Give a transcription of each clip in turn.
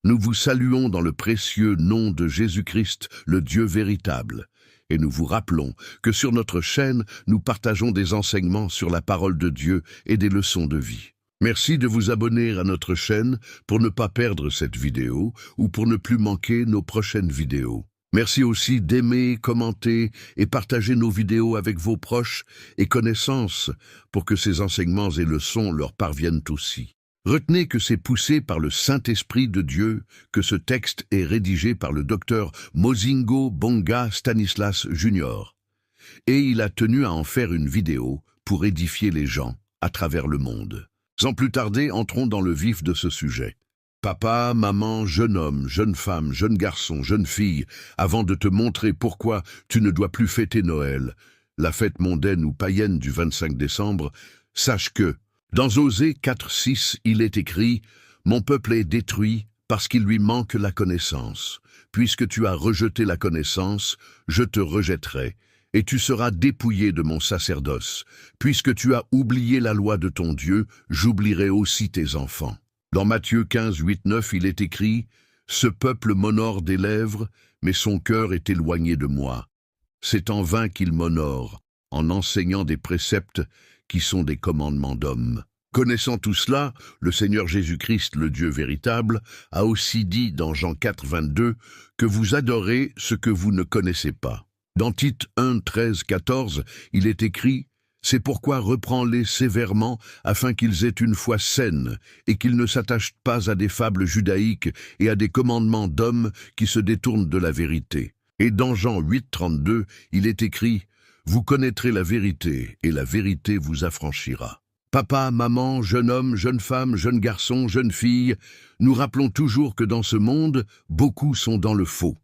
Nous vous saluons dans le précieux nom de Jésus-Christ, le Dieu véritable. Et nous vous rappelons que sur notre chaîne, nous partageons des enseignements sur la parole de Dieu et des leçons de vie. Merci de vous abonner à notre chaîne pour ne pas perdre cette vidéo ou pour ne plus manquer nos prochaines vidéos. Merci aussi d'aimer, commenter et partager nos vidéos avec vos proches et connaissances pour que ces enseignements et leçons leur parviennent aussi. Retenez que c'est poussé par le Saint-Esprit de Dieu que ce texte est rédigé par le docteur Mozingo Bonga Stanislas Jr. Et il a tenu à en faire une vidéo pour édifier les gens à travers le monde. Sans plus tarder, entrons dans le vif de ce sujet. Papa, maman, jeune homme, jeune femme, jeune garçon, jeune fille, avant de te montrer pourquoi tu ne dois plus fêter Noël, la fête mondaine ou païenne du 25 décembre, sache que, dans Osée 4:6, il est écrit « Mon peuple est détruit parce qu'il lui manque la connaissance. Puisque tu as rejeté la connaissance, je te rejetterai, et tu seras dépouillé de mon sacerdoce. Puisque tu as oublié la loi de ton Dieu, j'oublierai aussi tes enfants. » Dans Matthieu 15:8-9, il est écrit « Ce peuple m'honore des lèvres, mais son cœur est éloigné de moi. C'est en vain qu'il m'honore, en enseignant des préceptes qui sont des commandements d'hommes. » Connaissant tout cela, le Seigneur Jésus-Christ, le Dieu véritable, a aussi dit dans Jean 4:22 que vous adorez ce que vous ne connaissez pas. Dans Tite 1:13-14, il est écrit « C'est pourquoi reprends-les sévèrement afin qu'ils aient une foi saine et qu'ils ne s'attachent pas à des fables judaïques et à des commandements d'hommes qui se détournent de la vérité. » Et dans Jean 8:32, il est écrit « Vous connaîtrez la vérité et la vérité vous affranchira. » Papa, maman, jeune homme, jeune femme, jeune garçon, jeune fille, nous rappelons toujours que dans ce monde, beaucoup sont dans le faux.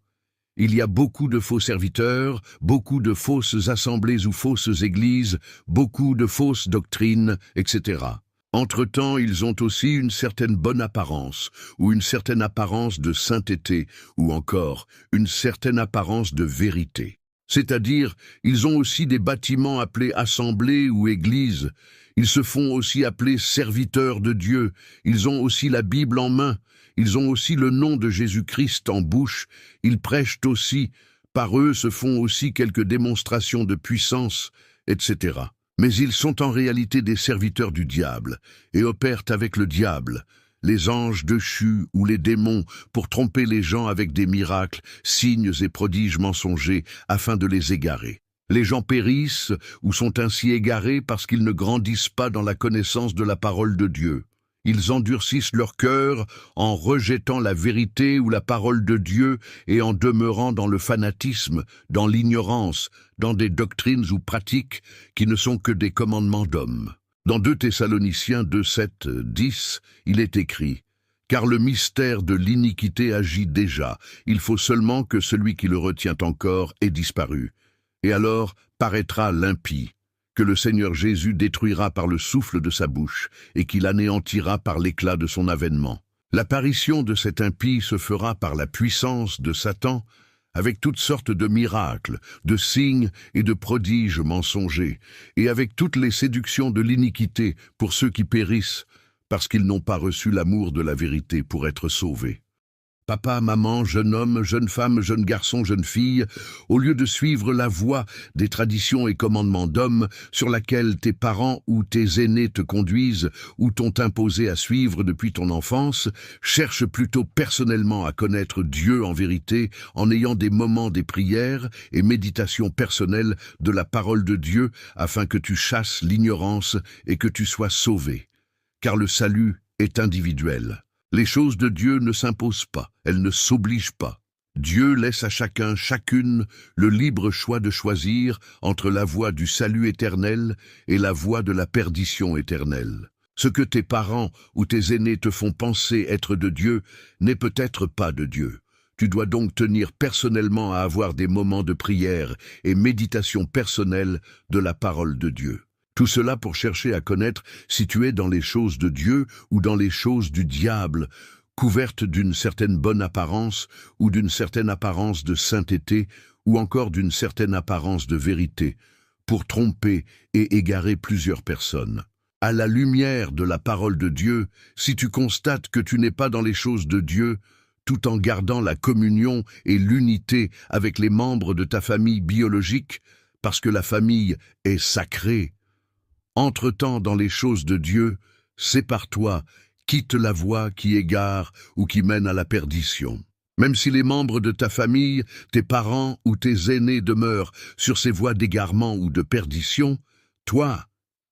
Il y a beaucoup de faux serviteurs, beaucoup de fausses assemblées ou fausses églises, beaucoup de fausses doctrines, etc. Entre-temps, ils ont aussi une certaine bonne apparence, ou une certaine apparence de sainteté, ou encore une certaine apparence de vérité. C'est-à-dire, ils ont aussi des bâtiments appelés assemblées ou églises. Ils se font aussi appeler serviteurs de Dieu. Ils ont aussi la Bible en main. Ils ont aussi le nom de Jésus-Christ en bouche. Ils prêchent aussi. Par eux se font aussi quelques démonstrations de puissance, etc. Mais ils sont en réalité des serviteurs du diable et opèrent avec le diable, les anges déchus ou les démons, pour tromper les gens avec des miracles, signes et prodiges mensongers afin de les égarer. Les gens périssent ou sont ainsi égarés parce qu'ils ne grandissent pas dans la connaissance de la parole de Dieu. Ils endurcissent leur cœur en rejetant la vérité ou la parole de Dieu et en demeurant dans le fanatisme, dans l'ignorance, dans des doctrines ou pratiques qui ne sont que des commandements d'hommes. Dans 2 Thessaloniciens 2:7-10, il est écrit « Car le mystère de l'iniquité agit déjà, il faut seulement que celui qui le retient encore ait disparu. Et alors paraîtra l'impie, que le Seigneur Jésus détruira par le souffle de sa bouche, et qu'il anéantira par l'éclat de son avènement. L'apparition de cet impie se fera par la puissance de Satan, avec toutes sortes de miracles, de signes et de prodiges mensongers, et avec toutes les séductions de l'iniquité pour ceux qui périssent, parce qu'ils n'ont pas reçu l'amour de la vérité pour être sauvés. Papa, maman, jeune homme, jeune femme, jeune garçon, jeune fille, au lieu de suivre la voie des traditions et commandements d'hommes sur laquelle tes parents ou tes aînés te conduisent ou t'ont imposé à suivre depuis ton enfance, cherche plutôt personnellement à connaître Dieu en vérité en ayant des moments des prières et méditations personnelles de la parole de Dieu afin que tu chasses l'ignorance et que tu sois sauvé. Car le salut est individuel. Les choses de Dieu ne s'imposent pas, elles ne s'obligent pas. Dieu laisse à chacun, chacune, le libre choix de choisir entre la voie du salut éternel et la voie de la perdition éternelle. Ce que tes parents ou tes aînés te font penser être de Dieu n'est peut-être pas de Dieu. Tu dois donc tenir personnellement à avoir des moments de prière et méditation personnelle de la parole de Dieu. Tout cela pour chercher à connaître si tu es dans les choses de Dieu ou dans les choses du diable, couvertes d'une certaine bonne apparence ou d'une certaine apparence de sainteté ou encore d'une certaine apparence de vérité, pour tromper et égarer plusieurs personnes. À la lumière de la parole de Dieu, si tu constates que tu n'es pas dans les choses de Dieu, tout en gardant la communion et l'unité avec les membres de ta famille biologique, parce que la famille est sacrée. Entre-temps dans les choses de Dieu, sépare-toi, quitte la voie qui égare ou qui mène à la perdition. Même si les membres de ta famille, tes parents ou tes aînés demeurent sur ces voies d'égarement ou de perdition, toi,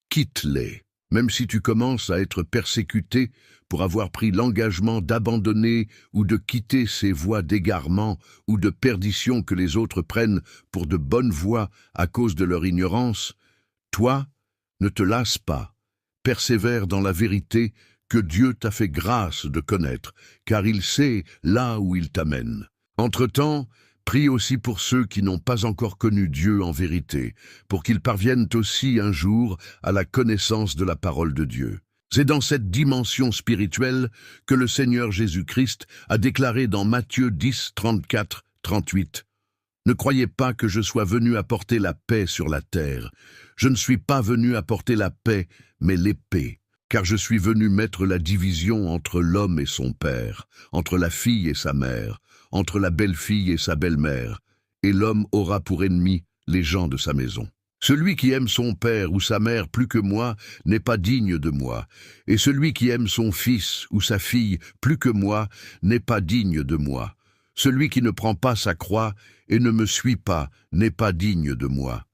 quitte-les. Même si tu commences à être persécuté pour avoir pris l'engagement d'abandonner ou de quitter ces voies d'égarement ou de perdition que les autres prennent pour de bonnes voies à cause de leur ignorance, toi, ne te lasse pas, persévère dans la vérité que Dieu t'a fait grâce de connaître, car il sait là où il t'amène. Entre-temps, prie aussi pour ceux qui n'ont pas encore connu Dieu en vérité, pour qu'ils parviennent aussi un jour à la connaissance de la parole de Dieu. C'est dans cette dimension spirituelle que le Seigneur Jésus-Christ a déclaré dans Matthieu 10, 34, 38. « Ne croyez pas que je sois venu apporter la paix sur la terre. Je ne suis pas venu apporter la paix, mais l'épée. Car je suis venu mettre la division entre l'homme et son père, entre la fille et sa mère, entre la belle-fille et sa belle-mère, et l'homme aura pour ennemi les gens de sa maison. Celui qui aime son père ou sa mère plus que moi n'est pas digne de moi, et celui qui aime son fils ou sa fille plus que moi n'est pas digne de moi. Celui qui ne prend pas sa croix et ne me suit pas n'est pas digne de moi. »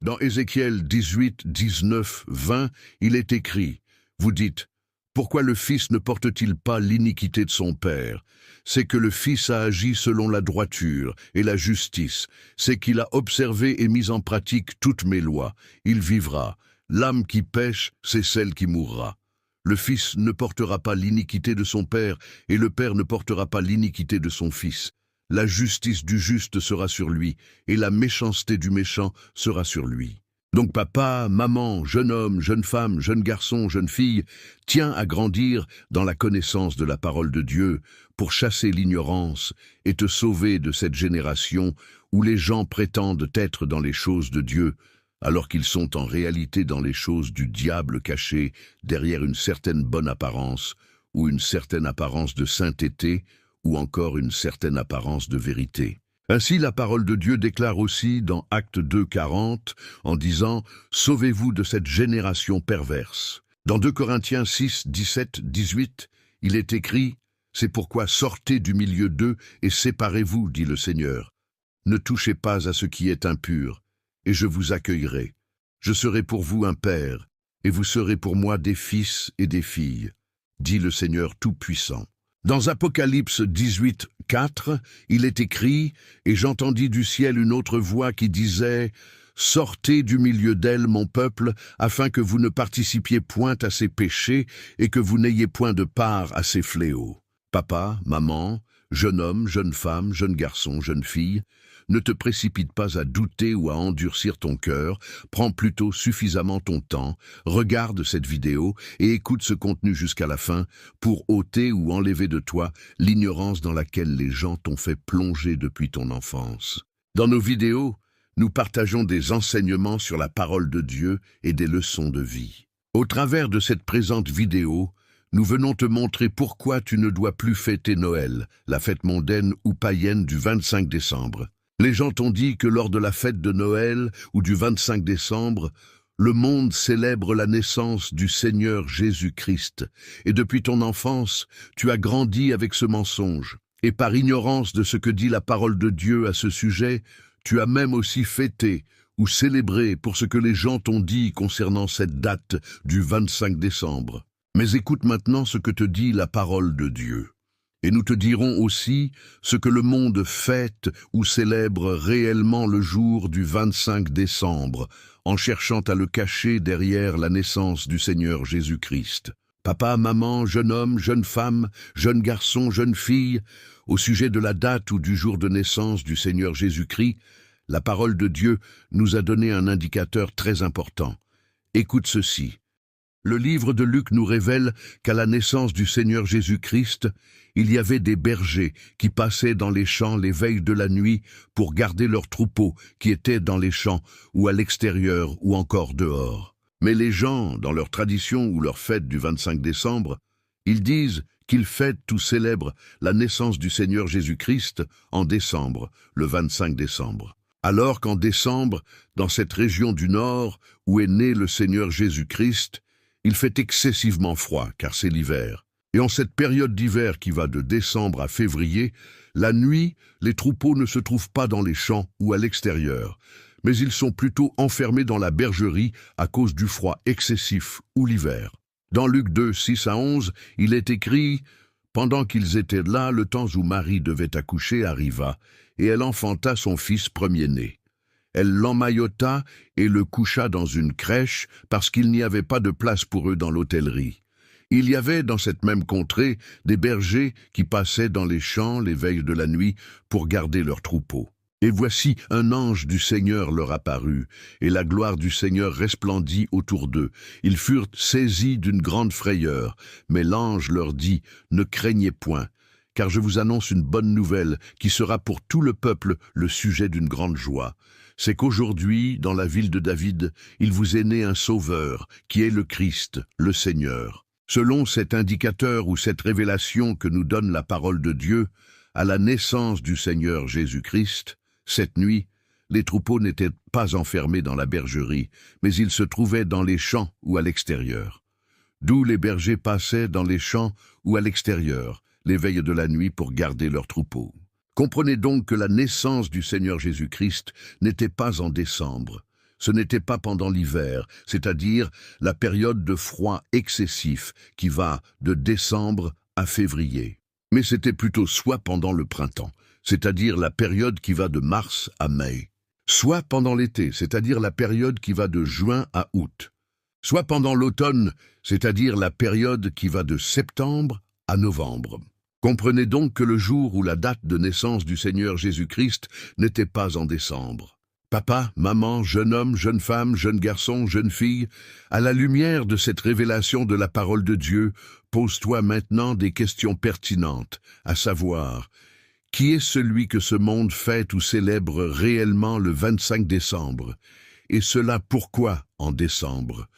Dans Ézéchiel 18, 19, 20, il est écrit: vous dites, pourquoi le Fils ne porte-t-il pas l'iniquité de son Père? C'est que le Fils a agi selon la droiture et la justice, c'est qu'il a observé et mis en pratique toutes mes lois. Il vivra. L'âme qui pêche, c'est celle qui mourra. Le Fils ne portera pas l'iniquité de son Père, et le Père ne portera pas l'iniquité de son Fils. La justice du juste sera sur lui, et la méchanceté du méchant sera sur lui. Donc papa, maman, jeune homme, jeune femme, jeune garçon, jeune fille, tiens à grandir dans la connaissance de la parole de Dieu pour chasser l'ignorance et te sauver de cette génération où les gens prétendent être dans les choses de Dieu, alors qu'ils sont en réalité dans les choses du diable cachées derrière une certaine bonne apparence, ou une certaine apparence de sainteté, ou encore une certaine apparence de vérité. Ainsi, la parole de Dieu déclare aussi dans Actes 2, 40, en disant « Sauvez-vous de cette génération perverse ». Dans 2 Corinthiens 6, 17, 18, il est écrit « C'est pourquoi sortez du milieu d'eux et séparez-vous, dit le Seigneur. Ne touchez pas à ce qui est impur, et je vous accueillerai. Je serai pour vous un père, et vous serez pour moi des fils et des filles, dit le Seigneur Tout-Puissant. » Dans Apocalypse 18, 4, il est écrit « Et j'entendis du ciel une autre voix qui disait « Sortez du milieu d'elle, mon peuple, afin que vous ne participiez point à ses péchés et que vous n'ayez point de part à ses fléaux. » Papa, maman, jeune homme, jeune femme, jeune garçon, jeune fille, ne te précipite pas à douter ou à endurcir ton cœur, prends plutôt suffisamment ton temps, regarde cette vidéo et écoute ce contenu jusqu'à la fin pour ôter ou enlever de toi l'ignorance dans laquelle les gens t'ont fait plonger depuis ton enfance. Dans nos vidéos, nous partageons des enseignements sur la parole de Dieu et des leçons de vie. Au travers de cette présente vidéo, nous venons te montrer pourquoi tu ne dois plus fêter Noël, la fête mondaine ou païenne du 25 décembre. Les gens t'ont dit que lors de la fête de Noël ou du 25 décembre, le monde célèbre la naissance du Seigneur Jésus-Christ. Et depuis ton enfance, tu as grandi avec ce mensonge. Et par ignorance de ce que dit la parole de Dieu à ce sujet, tu as même aussi fêté ou célébré pour ce que les gens t'ont dit concernant cette date du 25 décembre. Mais écoute maintenant ce que te dit la parole de Dieu. Et nous te dirons aussi ce que le monde fête ou célèbre réellement le jour du 25 décembre, en cherchant à le cacher derrière la naissance du Seigneur Jésus-Christ. Papa, maman, jeune homme, jeune femme, jeune garçon, jeune fille, au sujet de la date ou du jour de naissance du Seigneur Jésus-Christ, la parole de Dieu nous a donné un indicateur très important. Écoute ceci. Le livre de Luc nous révèle qu'à la naissance du Seigneur Jésus-Christ, il y avait des bergers qui passaient dans les champs les veilles de la nuit pour garder leurs troupeaux qui étaient dans les champs ou à l'extérieur ou encore dehors. Mais les gens, dans leur tradition ou leur fête du 25 décembre, ils disent qu'ils fêtent ou célèbrent la naissance du Seigneur Jésus-Christ en décembre, le 25 décembre. Alors qu'en décembre, dans cette région du Nord où est né le Seigneur Jésus-Christ, il fait excessivement froid car c'est l'hiver. Et en cette période d'hiver qui va de décembre à février, la nuit, les troupeaux ne se trouvent pas dans les champs ou à l'extérieur, mais ils sont plutôt enfermés dans la bergerie à cause du froid excessif ou l'hiver. Dans Luc 2, 6 à 11, il est écrit « Pendant qu'ils étaient là, le temps où Marie devait accoucher arriva, et elle enfanta son fils premier-né. Elle l'emmaillota et le coucha dans une crèche parce qu'il n'y avait pas de place pour eux dans l'hôtellerie. Il y avait dans cette même contrée des bergers qui passaient dans les champs les veilles de la nuit pour garder leurs troupeaux. Et voici un ange du Seigneur leur apparut, et la gloire du Seigneur resplendit autour d'eux. Ils furent saisis d'une grande frayeur, mais l'ange leur dit « Ne craignez point, car je vous annonce une bonne nouvelle qui sera pour tout le peuple le sujet d'une grande joie. C'est qu'aujourd'hui, dans la ville de David, il vous est né un sauveur, qui est le Christ, le Seigneur. » Selon cet indicateur ou cette révélation que nous donne la parole de Dieu, à la naissance du Seigneur Jésus-Christ, cette nuit, les troupeaux n'étaient pas enfermés dans la bergerie, mais ils se trouvaient dans les champs ou à l'extérieur. D'où les bergers passaient dans les champs ou à l'extérieur, les veilles de la nuit pour garder leurs troupeaux. Comprenez donc que la naissance du Seigneur Jésus-Christ n'était pas en décembre. Ce n'était pas pendant l'hiver, c'est-à-dire la période de froid excessif qui va de décembre à février. Mais c'était plutôt soit pendant le printemps, c'est-à-dire la période qui va de mars à mai, soit pendant l'été, c'est-à-dire la période qui va de juin à août, soit pendant l'automne, c'est-à-dire la période qui va de septembre à novembre. Comprenez donc que le jour ou la date de naissance du Seigneur Jésus-Christ n'était pas en décembre. Papa, maman, jeune homme, jeune femme, jeune garçon, jeune fille, à la lumière de cette révélation de la parole de Dieu, pose-toi maintenant des questions pertinentes, à savoir, qui est celui que ce monde fête ou célèbre réellement le 25 décembre? Et cela pourquoi en décembre?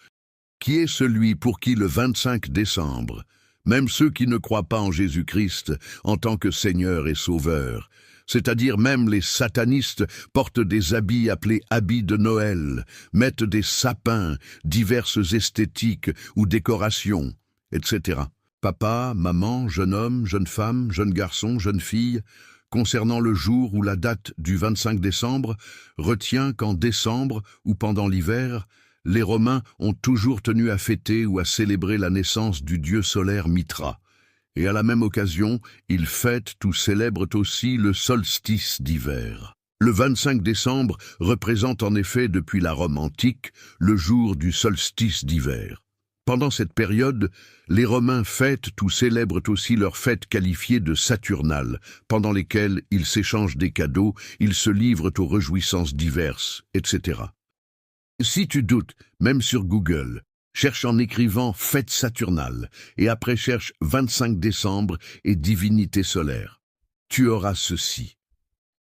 Qui est celui pour qui le 25 décembre, même ceux qui ne croient pas en Jésus-Christ en tant que Seigneur et Sauveur, c'est-à-dire même les satanistes portent des habits appelés habits de Noël, mettent des sapins, diverses esthétiques ou décorations, etc. Papa, maman, jeune homme, jeune femme, jeune garçon, jeune fille, concernant le jour ou la date du 25 décembre, retiens qu'en décembre ou pendant l'hiver, les Romains ont toujours tenu à fêter ou à célébrer la naissance du dieu solaire Mithra. Et à la même occasion, ils fêtent ou célèbrent aussi le solstice d'hiver. Le 25 décembre représente en effet depuis la Rome antique le jour du solstice d'hiver. Pendant cette période, les Romains fêtent ou célèbrent aussi leurs fêtes qualifiées de saturnales, pendant lesquelles ils s'échangent des cadeaux, ils se livrent aux réjouissances diverses, etc. Si tu doutes, même sur Google, cherche en écrivant « fête saturnale » et après cherche « 25 décembre » et « divinité solaire ». Tu auras ceci.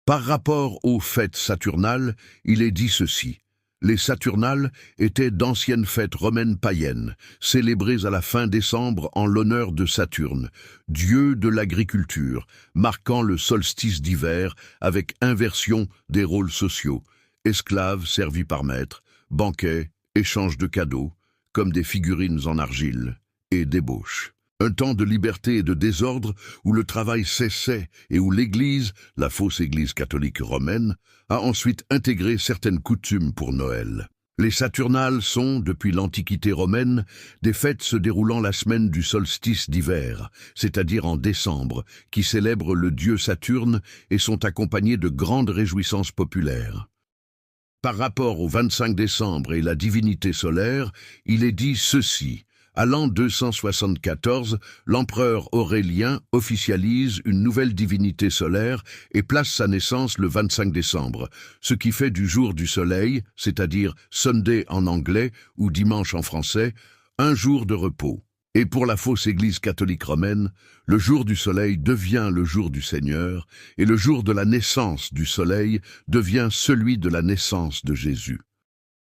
Par rapport aux fêtes saturnales, il est dit ceci. Les Saturnales étaient d'anciennes fêtes romaines païennes, célébrées à la fin décembre en l'honneur de Saturne, dieu de l'agriculture, marquant le solstice d'hiver avec inversion des rôles sociaux, esclaves servis par maître, banquets, échange de cadeaux, comme des figurines en argile, et débauche. Un temps de liberté et de désordre où le travail cessait et où l'Église, la fausse Église catholique romaine, a ensuite intégré certaines coutumes pour Noël. Les Saturnales sont, depuis l'Antiquité romaine, des fêtes se déroulant la semaine du solstice d'hiver, c'est-à-dire en décembre, qui célèbrent le dieu Saturne et sont accompagnées de grandes réjouissances populaires. Par rapport au 25 décembre et la divinité solaire, il est dit ceci. À l'an 274, l'empereur Aurélien officialise une nouvelle divinité solaire et place sa naissance le 25 décembre, ce qui fait du jour du soleil, c'est-à-dire Sunday en anglais ou dimanche en français, un jour de repos. Et pour la fausse Église catholique romaine, le jour du soleil devient le jour du Seigneur et le jour de la naissance du soleil devient celui de la naissance de Jésus.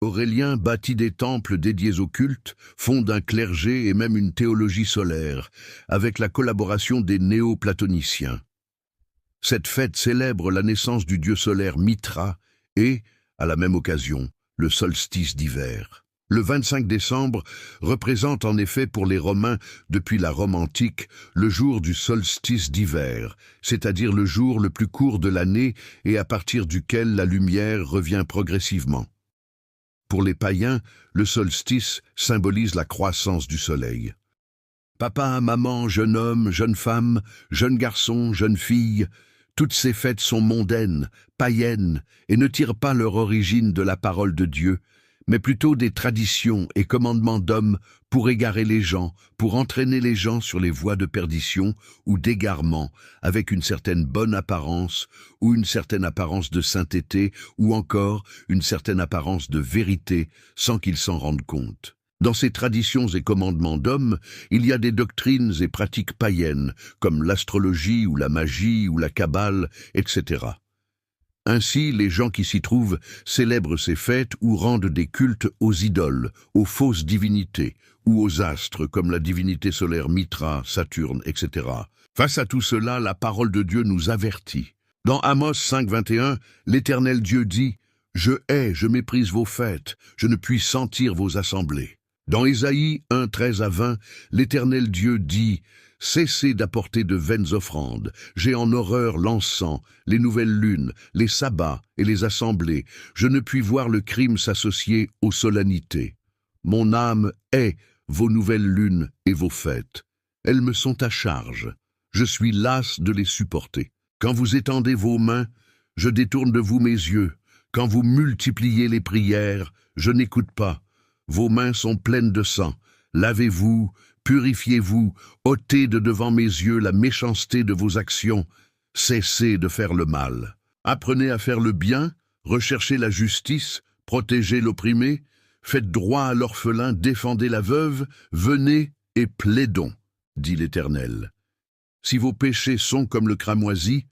Aurélien bâtit des temples dédiés au culte, fonde un clergé et même une théologie solaire, avec la collaboration des néo-platoniciens. Cette fête célèbre la naissance du dieu solaire Mitra et, à la même occasion, le solstice d'hiver. Le 25 décembre représente en effet pour les Romains, depuis la Rome antique, le jour du solstice d'hiver, c'est-à-dire le jour le plus court de l'année et à partir duquel la lumière revient progressivement. Pour les païens, le solstice symbolise la croissance du soleil. Papa, maman, jeune homme, jeune femme, jeune garçon, jeune fille, toutes ces fêtes sont mondaines, païennes, et ne tirent pas leur origine de la parole de Dieu, mais plutôt des traditions et commandements d'hommes pour égarer les gens, pour entraîner les gens sur les voies de perdition ou d'égarement, avec une certaine bonne apparence, ou une certaine apparence de sainteté, ou encore une certaine apparence de vérité, sans qu'ils s'en rendent compte. Dans ces traditions et commandements d'hommes, il y a des doctrines et pratiques païennes, comme l'astrologie ou la magie ou la kabbale, etc. Ainsi, les gens qui s'y trouvent célèbrent ces fêtes ou rendent des cultes aux idoles, aux fausses divinités, ou aux astres comme la divinité solaire Mitra, Saturne, etc. Face à tout cela, la parole de Dieu nous avertit. Dans Amos 5, 21, l'Éternel Dieu dit « Je hais, je méprise vos fêtes, je ne puis sentir vos assemblées ». Dans Ésaïe 1, 13 à 20, l'Éternel Dieu dit « Cessez d'apporter de vaines offrandes, j'ai en horreur l'encens, les nouvelles lunes, les sabbats et les assemblées, je ne puis voir le crime s'associer aux solennités. Mon âme hait vos nouvelles lunes et vos fêtes. Elles me sont à charge, je suis las de les supporter. Quand vous étendez vos mains, je détourne de vous mes yeux. Quand vous multipliez les prières, je n'écoute pas. Vos mains sont pleines de sang. Lavez-vous, purifiez-vous, ôtez de devant mes yeux la méchanceté de vos actions. Cessez de faire le mal. Apprenez à faire le bien, recherchez la justice, protégez l'opprimé, faites droit à l'orphelin, défendez la veuve, venez et plaidons, dit l'Éternel. Si vos péchés sont comme le cramoisi,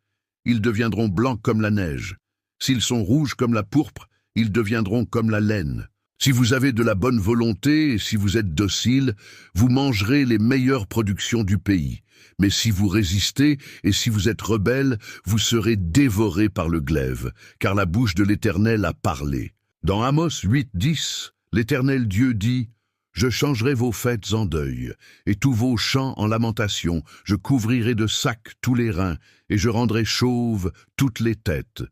ils deviendront blancs comme la neige. S'ils sont rouges comme la pourpre, ils deviendront comme la laine. Si vous avez de la bonne volonté et si vous êtes docile, vous mangerez les meilleures productions du pays. Mais si vous résistez et si vous êtes rebelle, vous serez dévorés par le glaive, car la bouche de l'Éternel a parlé. Dans Amos 8, 10, l'Éternel Dieu dit « Je changerai vos fêtes en deuil, et tous vos chants en lamentation, je couvrirai de sacs tous les reins, et je rendrai chauves toutes les têtes.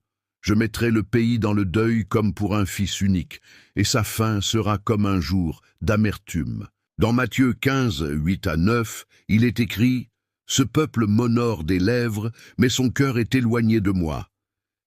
Je mettrai le pays dans le deuil comme pour un fils unique, et sa fin sera comme un jour d'amertume. » Dans Matthieu 15, 8 à 9, il est écrit « Ce peuple m'honore des lèvres, mais son cœur est éloigné de moi.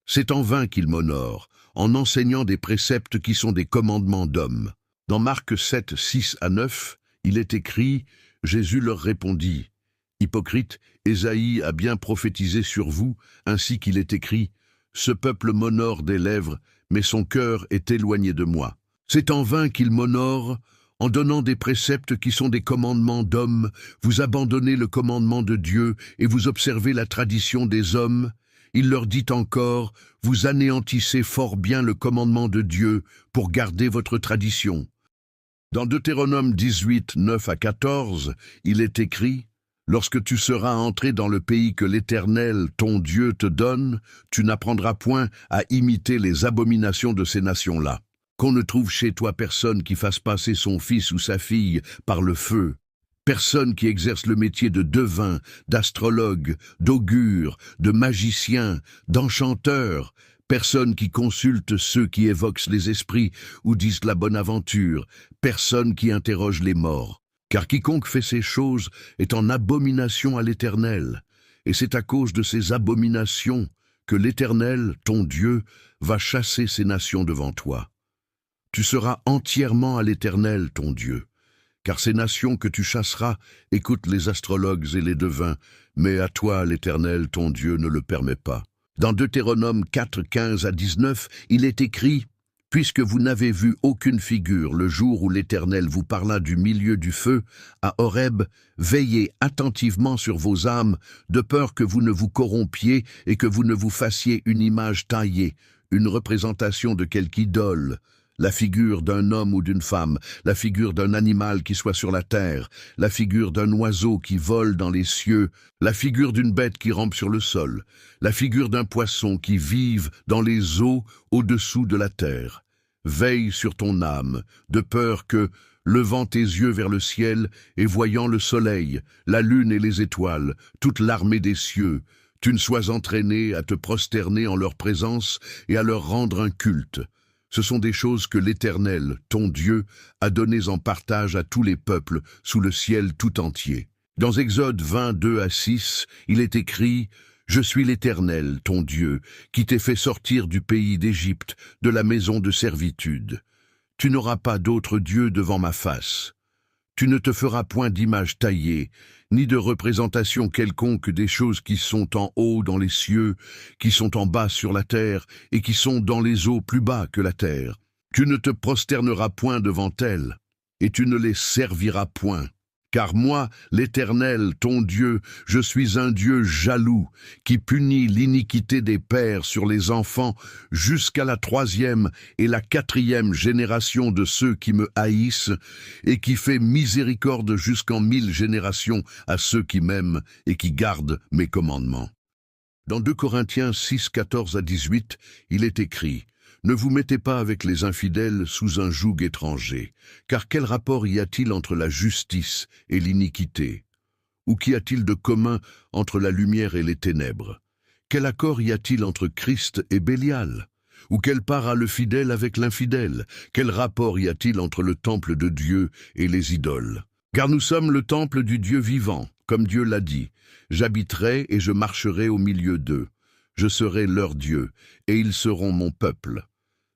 C'est en vain qu'il m'honore, en enseignant des préceptes qui sont des commandements d'hommes. » Dans Marc 7, 6 à 9, il est écrit « Jésus leur répondit « Hypocrite, Ésaïe a bien prophétisé sur vous, ainsi qu'il est écrit « Ce peuple m'honore des lèvres, mais son cœur est éloigné de moi. » C'est en vain qu'il m'honore, en donnant des préceptes qui sont des commandements d'hommes, vous abandonnez le commandement de Dieu et vous observez la tradition des hommes. Il leur dit encore, vous anéantissez fort bien le commandement de Dieu pour garder votre tradition. Dans Deutéronome 18, 9 à 14, il est écrit « Lorsque tu seras entré dans le pays que l'Éternel, ton Dieu, te donne, tu n'apprendras point à imiter les abominations de ces nations-là. Qu'on ne trouve chez toi personne qui fasse passer son fils ou sa fille par le feu, personne qui exerce le métier de devin, d'astrologue, d'augure, de magicien, d'enchanteur, personne qui consulte ceux qui évoquent les esprits ou disent la bonne aventure, personne qui interroge les morts. Car quiconque fait ces choses est en abomination à l'Éternel, et c'est à cause de ces abominations que l'Éternel, ton Dieu, va chasser ces nations devant toi. Tu seras entièrement à l'Éternel, ton Dieu, car ces nations que tu chasseras écoutent les astrologues et les devins, mais à toi, l'Éternel, ton Dieu, ne le permet pas. Dans Deutéronome 4, 15 à 19, il est écrit « Puisque vous n'avez vu aucune figure le jour où l'Éternel vous parla du milieu du feu, à Horeb, veillez attentivement sur vos âmes, de peur que vous ne vous corrompiez et que vous ne vous fassiez une image taillée, une représentation de quelque idole, la figure d'un homme ou d'une femme, la figure d'un animal qui soit sur la terre, la figure d'un oiseau qui vole dans les cieux, la figure d'une bête qui rampe sur le sol, la figure d'un poisson qui vive dans les eaux au-dessous de la terre. Veille sur ton âme, de peur que, levant tes yeux vers le ciel et voyant le soleil, la lune et les étoiles, toute l'armée des cieux, tu ne sois entraîné à te prosterner en leur présence et à leur rendre un culte. Ce sont des choses que l'Éternel, ton Dieu, a données en partage à tous les peuples sous le ciel tout entier. Dans Exode 22-6, il est écrit « Je suis l'Éternel, ton Dieu, qui t'ai fait sortir du pays d'Égypte, de la maison de servitude. Tu n'auras pas d'autre Dieu devant ma face. Tu ne te feras point d'image taillée, ni de représentation quelconque des choses qui sont en haut dans les cieux, qui sont en bas sur la terre, et qui sont dans les eaux plus bas que la terre. Tu ne te prosterneras point devant elles, et tu ne les serviras point. Car moi, l'Éternel, ton Dieu, je suis un Dieu jaloux, qui punit l'iniquité des pères sur les enfants jusqu'à la 3e et la 4e génération de ceux qui me haïssent, et qui fait miséricorde jusqu'en 1000 générations à ceux qui m'aiment et qui gardent mes commandements. Dans 2 Corinthiens 6, 14-18, il est écrit « Ne vous mettez pas avec les infidèles sous un joug étranger, car quel rapport y a-t-il entre la justice et l'iniquité? Ou qu'y a-t-il de commun entre la lumière et les ténèbres? Quel accord y a-t-il entre Christ et Bélial? Ou quelle part a le fidèle avec l'infidèle? Quel rapport y a-t-il entre le temple de Dieu et les idoles? Car nous sommes le temple du Dieu vivant, comme Dieu l'a dit. J'habiterai et je marcherai au milieu d'eux. Je serai leur Dieu, et ils seront mon peuple.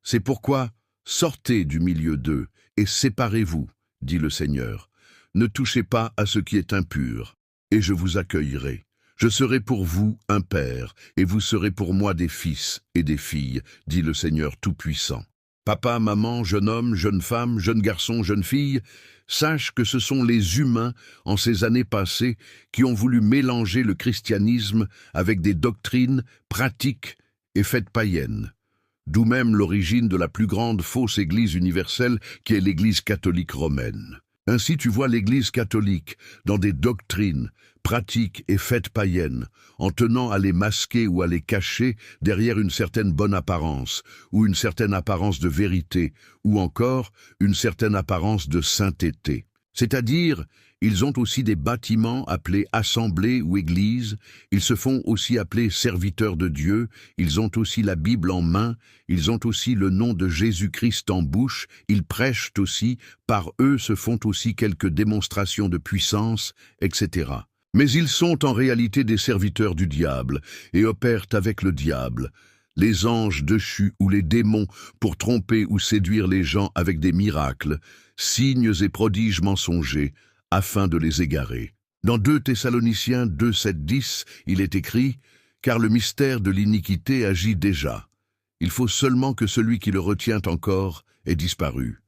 C'est pourquoi, sortez du milieu d'eux et séparez-vous, dit le Seigneur. Ne touchez pas à ce qui est impur, et je vous accueillerai. Je serai pour vous un père, et vous serez pour moi des fils et des filles, dit le Seigneur Tout-Puissant. Papa, maman, jeune homme, jeune femme, jeune garçon, jeune fille, sache que ce sont les humains, en ces années passées, qui ont voulu mélanger le christianisme avec des doctrines, pratiques et fêtes païennes. D'où même l'origine de la plus grande fausse Église universelle qui est l'Église catholique romaine. Ainsi tu vois l'Église catholique dans des doctrines, pratiques et fêtes païennes, en tenant à les masquer ou à les cacher derrière une certaine bonne apparence, ou une certaine apparence de vérité, ou encore une certaine apparence de sainteté. C'est-à-dire, ils ont aussi des bâtiments appelés assemblées ou églises, ils se font aussi appeler serviteurs de Dieu, ils ont aussi la Bible en main, ils ont aussi le nom de Jésus-Christ en bouche, ils prêchent aussi, par eux se font aussi quelques démonstrations de puissance, etc. Mais ils sont en réalité des serviteurs du diable et opèrent avec le diable, les anges déchus ou les démons pour tromper ou séduire les gens avec des miracles, signes et prodiges mensongers, afin de les égarer. Dans 2 Thessaloniciens 2, 7, 10, il est écrit « Car le mystère de l'iniquité agit déjà. Il faut seulement que celui qui le retient encore ait disparu.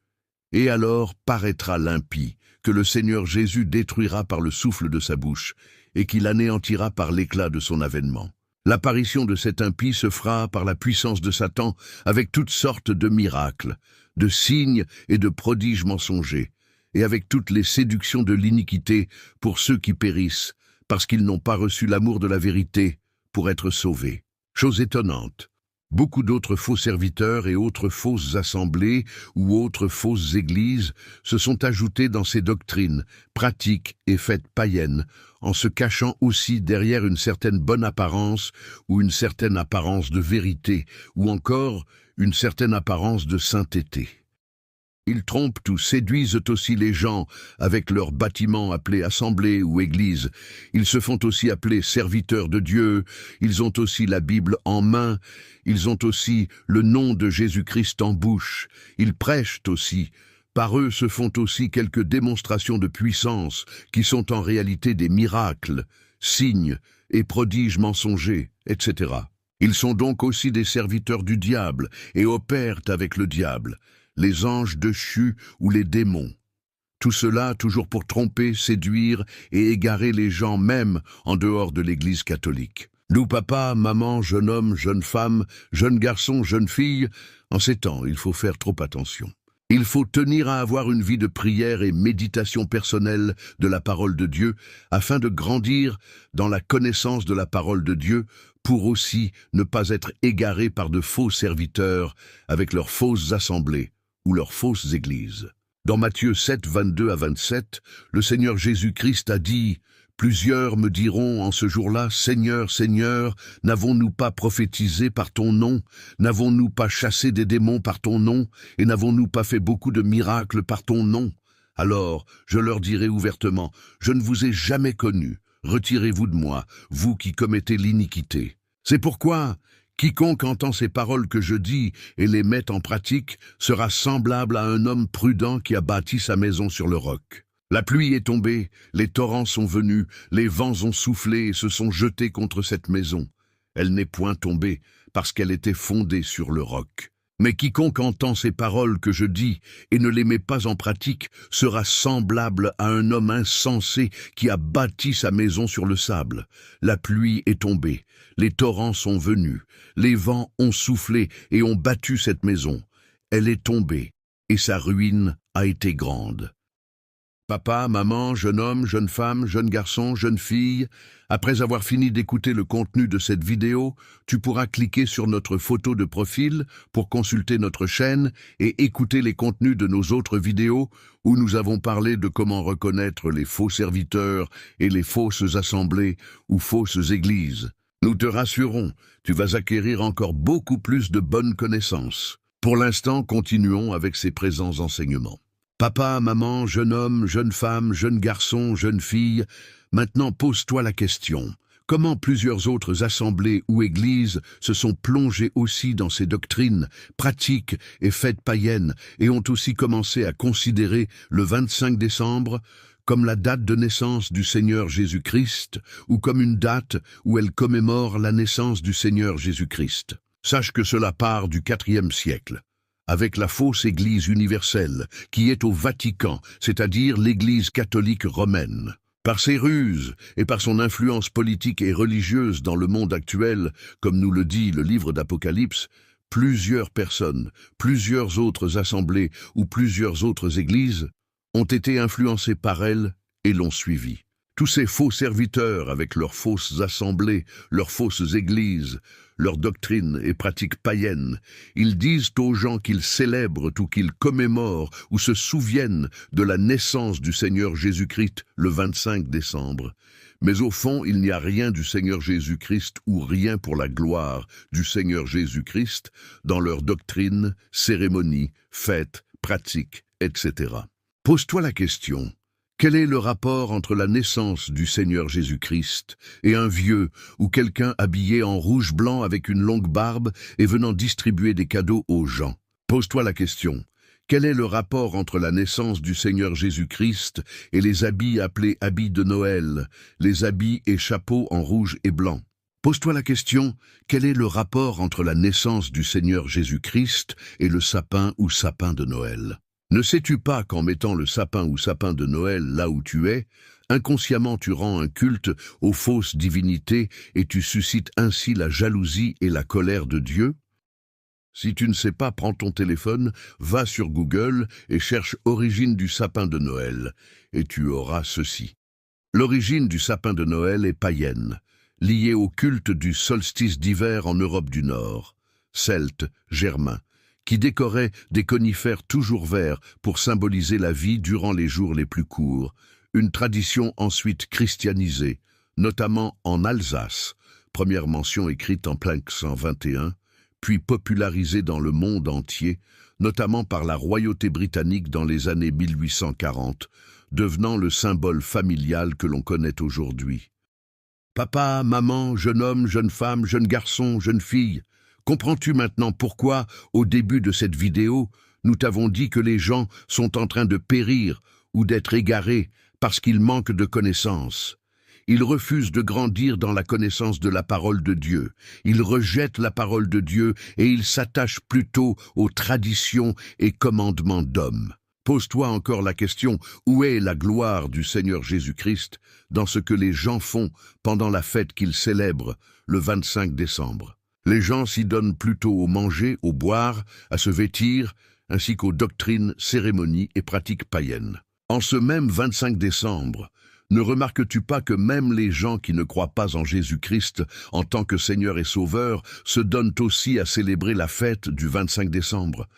Et alors paraîtra l'impie, que le Seigneur Jésus détruira par le souffle de sa bouche, et qu'il anéantira par l'éclat de son avènement. L'apparition de cet impie se fera par la puissance de Satan avec toutes sortes de miracles, de signes et de prodiges mensongers, et avec toutes les séductions de l'iniquité pour ceux qui périssent, parce qu'ils n'ont pas reçu l'amour de la vérité pour être sauvés. Chose étonnante, beaucoup d'autres faux serviteurs et autres fausses assemblées ou autres fausses églises se sont ajoutés dans ces doctrines, pratiques et fêtes païennes, en se cachant aussi derrière une certaine bonne apparence ou une certaine apparence de vérité, ou encore une certaine apparence de sainteté. Ils trompent ou séduisent aussi les gens avec leurs bâtiments appelés assemblées ou églises. Ils se font aussi appeler serviteurs de Dieu. Ils ont aussi la Bible en main. Ils ont aussi le nom de Jésus-Christ en bouche. Ils prêchent aussi. Par eux se font aussi quelques démonstrations de puissance qui sont en réalité des miracles, signes et prodiges mensongers, etc. Ils sont donc aussi des serviteurs du diable et opèrent avec le diable, les anges déchus ou les démons. Tout cela toujours pour tromper, séduire et égarer les gens même en dehors de l'Église catholique. Nous, papa, maman, jeune homme, jeune femme, jeune garçon, jeune fille, en ces temps, il faut faire trop attention. Il faut tenir à avoir une vie de prière et méditation personnelle de la parole de Dieu afin de grandir dans la connaissance de la parole de Dieu pour aussi ne pas être égaré par de faux serviteurs avec leurs fausses assemblées ou leurs fausses églises. Dans Matthieu 7, 22 à 27, le Seigneur Jésus-Christ a dit « Plusieurs me diront en ce jour-là, Seigneur, Seigneur, n'avons-nous pas prophétisé par ton nom? N'avons-nous pas chassé des démons par ton nom? Et n'avons-nous pas fait beaucoup de miracles par ton nom? Alors, je leur dirai ouvertement, je ne vous ai jamais connus. Retirez-vous de moi, vous qui commettez l'iniquité. C'est pourquoi quiconque entend ces paroles que je dis et les met en pratique sera semblable à un homme prudent qui a bâti sa maison sur le roc. La pluie est tombée, les torrents sont venus, les vents ont soufflé et se sont jetés contre cette maison. Elle n'est point tombée, parce qu'elle était fondée sur le roc. Mais quiconque entend ces paroles que je dis et ne les met pas en pratique sera semblable à un homme insensé qui a bâti sa maison sur le sable. La pluie est tombée, les torrents sont venus, les vents ont soufflé et ont battu cette maison. Elle est tombée, et sa ruine a été grande. Papa, maman, jeune homme, jeune femme, jeune garçon, jeune fille, après avoir fini d'écouter le contenu de cette vidéo, tu pourras cliquer sur notre photo de profil pour consulter notre chaîne et écouter les contenus de nos autres vidéos où nous avons parlé de comment reconnaître les faux serviteurs et les fausses assemblées ou fausses églises. Nous te rassurons, tu vas acquérir encore beaucoup plus de bonnes connaissances. Pour l'instant, continuons avec ces présents enseignements. Papa, maman, jeune homme, jeune femme, jeune garçon, jeune fille, maintenant pose-toi la question. Comment plusieurs autres assemblées ou églises se sont plongées aussi dans ces doctrines, pratiques et fêtes païennes et ont aussi commencé à considérer le 25 décembre comme la date de naissance du Seigneur Jésus-Christ ou comme une date où elles commémorent la naissance du Seigneur Jésus-Christ. Sache que cela part du IVe siècle. Avec la fausse Église universelle, qui est au Vatican, c'est-à-dire l'Église catholique romaine. Par ses ruses et par son influence politique et religieuse dans le monde actuel, comme nous le dit le livre d'Apocalypse, plusieurs personnes, plusieurs autres assemblées ou plusieurs autres églises ont été influencées par elle et l'ont suivie. Tous ces faux serviteurs, avec leurs fausses assemblées, leurs fausses églises, leurs doctrines et pratiques païennes, ils disent aux gens qu'ils célèbrent ou qu'ils commémorent ou se souviennent de la naissance du Seigneur Jésus-Christ le 25 décembre. Mais au fond, il n'y a rien du Seigneur Jésus-Christ ou rien pour la gloire du Seigneur Jésus-Christ dans leurs doctrines, cérémonies, fêtes, pratiques, etc. Pose-toi la question. Quel est le rapport entre la naissance du Seigneur Jésus-Christ et un vieux ou quelqu'un habillé en rouge-blanc avec une longue barbe et venant distribuer des cadeaux aux gens? Pose-toi la question. Quel est le rapport entre la naissance du Seigneur Jésus-Christ et les habits appelés habits de Noël, les habits et chapeaux en rouge et blanc? Pose-toi la question, quel est le rapport entre la naissance du Seigneur Jésus-Christ et le sapin ou sapin de Noël? Ne sais-tu pas qu'en mettant le sapin ou sapin de Noël là où tu es, inconsciemment tu rends un culte aux fausses divinités et tu suscites ainsi la jalousie et la colère de Dieu? Si tu ne sais pas, prends ton téléphone, va sur Google et cherche origine du sapin de Noël, et tu auras ceci. L'origine du sapin de Noël est païenne, liée au culte du solstice d'hiver en Europe du Nord, celte, germain, qui décorait des conifères toujours verts pour symboliser la vie durant les jours les plus courts, une tradition ensuite christianisée, notamment en Alsace, première mention écrite en 1521, puis popularisée dans le monde entier, notamment par la royauté britannique dans les années 1840, devenant le symbole familial que l'on connaît aujourd'hui. Papa, maman, jeune homme, jeune femme, jeune garçon, jeune fille, comprends-tu maintenant pourquoi, au début de cette vidéo, nous t'avons dit que les gens sont en train de périr ou d'être égarés parce qu'ils manquent de connaissances? Ils refusent de grandir dans la connaissance de la parole de Dieu. Ils rejettent la parole de Dieu et ils s'attachent plutôt aux traditions et commandements d'hommes. Pose-toi encore la question, où est la gloire du Seigneur Jésus-Christ dans ce que les gens font pendant la fête qu'ils célèbrent, le 25 décembre. Les gens s'y donnent plutôt au manger, au boire, à se vêtir, ainsi qu'aux doctrines, cérémonies et pratiques païennes. En ce même 25 décembre, ne remarques-tu pas que même les gens qui ne croient pas en Jésus-Christ en tant que Seigneur et Sauveur se donnent aussi à célébrer la fête du 25 décembre?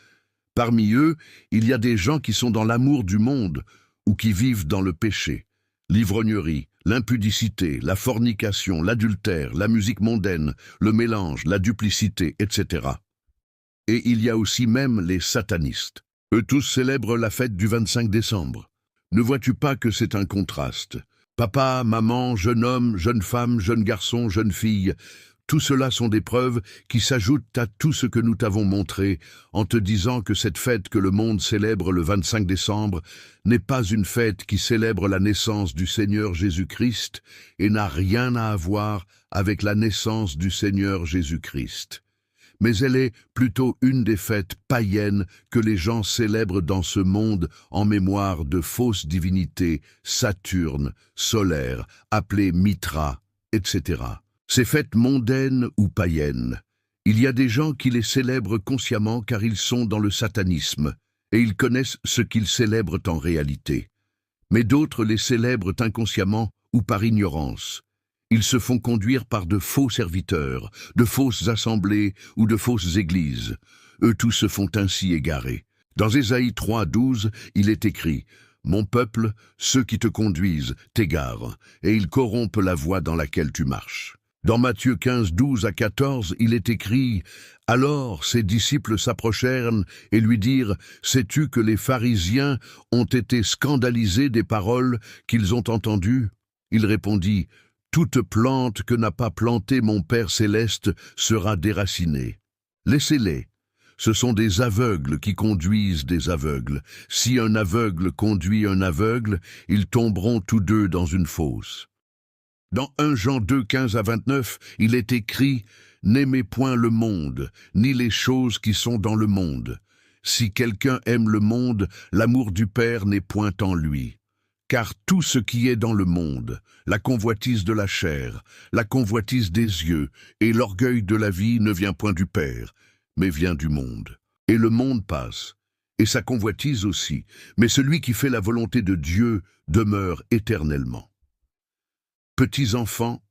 Parmi eux, il y a des gens qui sont dans l'amour du monde ou qui vivent dans le péché. L'ivrognerie, l'impudicité, la fornication, l'adultère, la musique mondaine, le mélange, la duplicité, etc. Et il y a aussi même les satanistes. Eux tous célèbrent la fête du 25 décembre. Ne vois-tu pas que c'est un contraste? Papa, maman, jeune homme, jeune femme, jeune garçon, jeune fille, tout cela sont des preuves qui s'ajoutent à tout ce que nous t'avons montré en te disant que cette fête que le monde célèbre le 25 décembre n'est pas une fête qui célèbre la naissance du Seigneur Jésus-Christ et n'a rien à voir avec la naissance du Seigneur Jésus-Christ. Mais elle est plutôt une des fêtes païennes que les gens célèbrent dans ce monde en mémoire de fausses divinités, Saturne, solaires, appelées Mitra, etc. Ces fêtes mondaines ou païennes, il y a des gens qui les célèbrent consciemment car ils sont dans le satanisme et ils connaissent ce qu'ils célèbrent en réalité. Mais d'autres les célèbrent inconsciemment ou par ignorance. Ils se font conduire par de faux serviteurs, de fausses assemblées ou de fausses églises. Eux tous se font ainsi égarer. Dans Ésaïe 3:12, il est écrit « Mon peuple, ceux qui te conduisent, t'égarent, et ils corrompent la voie dans laquelle tu marches. » Dans Matthieu 15:12-14, il est écrit « Alors ses disciples s'approchèrent et lui dirent « Sais-tu que les pharisiens ont été scandalisés des paroles qu'ils ont entendues ?» Il répondit « Toute plante que n'a pas plantée mon Père céleste sera déracinée. Laissez-les. Ce sont des aveugles qui conduisent des aveugles. Si un aveugle conduit un aveugle, ils tomberont tous deux dans une fosse. » Dans 1 Jean 2:15-29, il est écrit « N'aimez point le monde, ni les choses qui sont dans le monde. Si quelqu'un aime le monde, l'amour du Père n'est point en lui. Car tout ce qui est dans le monde, la convoitise de la chair, la convoitise des yeux et l'orgueil de la vie ne vient point du Père, mais vient du monde. Et le monde passe, et sa convoitise aussi, mais celui qui fait la volonté de Dieu demeure éternellement. » Petits enfants,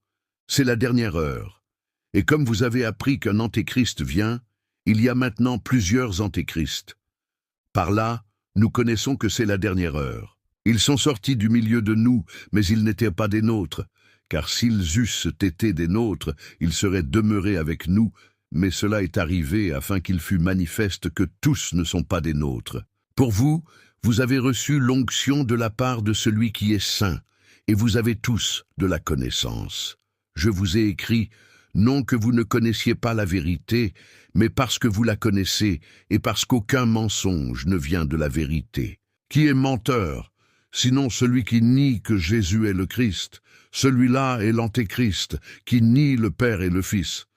c'est la dernière heure, et comme vous avez appris qu'un antéchrist vient, il y a maintenant plusieurs antéchrists. Par là, nous connaissons que c'est la dernière heure. Ils sont sortis du milieu de nous, mais ils n'étaient pas des nôtres, car s'ils eussent été des nôtres, ils seraient demeurés avec nous, mais cela est arrivé afin qu'il fût manifeste que tous ne sont pas des nôtres. Pour vous, vous avez reçu l'onction de la part de celui qui est saint, et vous avez tous de la connaissance. Je vous ai écrit, non que vous ne connaissiez pas la vérité, mais parce que vous la connaissez, et parce qu'aucun mensonge ne vient de la vérité. Qui est menteur? Sinon celui qui nie que Jésus est le Christ. Celui-là est l'Antéchrist, qui nie le Père et le Fils.